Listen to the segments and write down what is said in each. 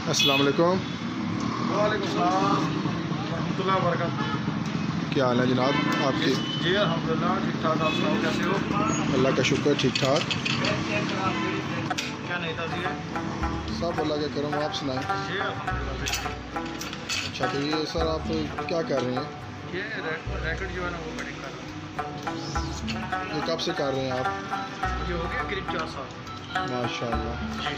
अस्सलाम वालेकुम। वालेकुम सलाम रहमतुल्लाहि व बरकातहू। क्या हाल है जनाब आपके? जी अल्हम्दुलिल्लाह ठीक ठाक। आप सुनाओ कैसे हो? अल्लाह का शुक्र, ठीक ठाक। क्या नहीं था जी? सब अल्लाह का करम। आप सुनाएं। जी अल्हम्दुलिल्लाह। अच्छा, तो ये सर आप क्या कर रहे हैं? ये रैकेट जो है ना वो कटिंग कर रहा ये कब से कर रहे हैं आप? हूँ। ये हो गया करीब 4 साल। माशाल्लाह। जी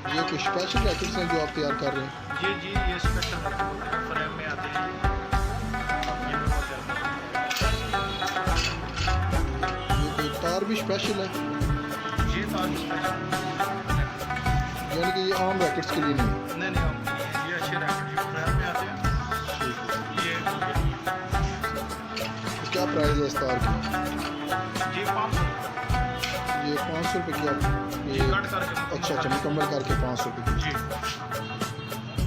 तो ये कुछ स्पेशल रैकेट्स हैं जो आप तैयार कर रहे हैं? जी जी ये स्पेशल फ्रेम में आते हैं। ये मैं बहुत ज़्यादा ये कोई तार भी स्पेशल है, ये तार स्पेशल यानी कि ये आम रैकेट्स के लिए नहीं है? नहीं नहीं ये अच्छे रैकेट जो फ्रेम में आते हैं। ये क्या प्राइस है इस तार की? जी 500 ये 500 रुपये की आप ये कट करके अच्छा मुकम्मल करके 500 रुपये की। जी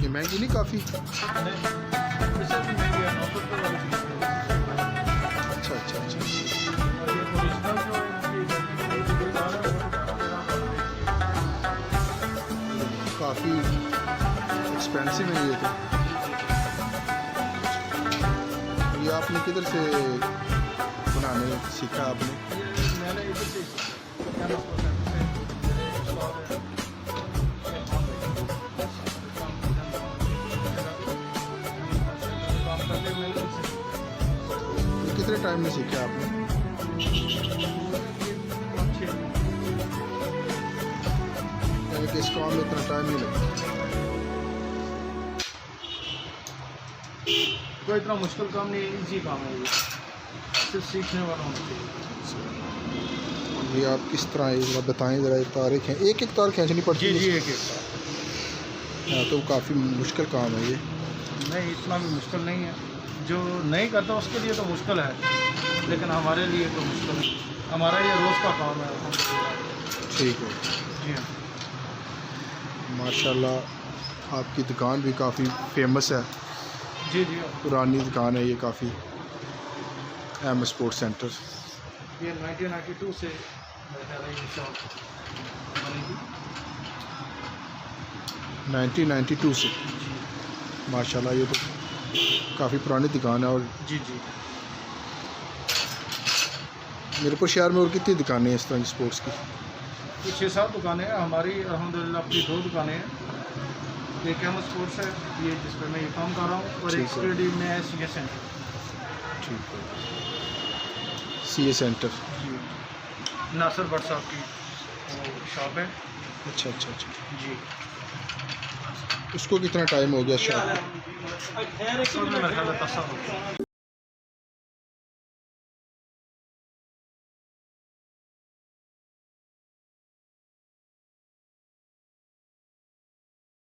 ये महंगी नहीं काफ़ी? इससे भी महंगी है 900 रुपये वाली चीज़। अच्छा। और ये ओरिजिनल जो काफ़ी एक्सपेंसिव है ये तो। ये आपने किधर से बनाने सीखा आपने? मैंने इधर से ये कितने टाइम में सीखा आपने? यानी कि इस काम में इतना टाइम नहीं लगता। कोई इतना मुश्किल काम नहीं है, इजी काम है ये, सिर्फ सीखने वाला होना चाहिए। ये आप किस तरह ये जरा बताएं, ज़रा तारें एक एक तार खींचनी पड़ती है? जी एक हाँ, तो काफ़ी मुश्किल काम है ये। नहीं इतना भी मुश्किल नहीं है, जो नहीं करता उसके लिए तो मुश्किल है, लेकिन हमारे लिए तो मुश्किल है। हमारा ये रोज़ का काम है। ठीक है जी हाँ माशाल्लाह। आपकी दुकान भी काफ़ी फेमस है, जी जी पुरानी दुकान है ये काफ़ी। एम स्पोर्ट्स सेंटर ये 1992 से है ये शॉप बनेगी। 1992 से माशाल्लाह, ये तो काफ़ी पुरानी दुकान है। और जी जी मीरपुर शहर में और कितनी दुकानें हैं इस तरह की स्पोर्ट्स की? ये 6-7 दुकानें हैं हमारी अल्हम्दुलिल्लाह। अपनी 2 दुकानें हैं, एक एम स्पोर्ट्स है ये जिस पर मैं ये काम कर रहा हूँ, और एक स्टेडियम में है सी सेंटर। ठीक है, CA सेंटर। जी नासिर भट्ट साहब की शॉप है। अच्छा। जी उसको कितना टाइम हो गया शॉप? मेरे ख्याल में 10 साल हो गए।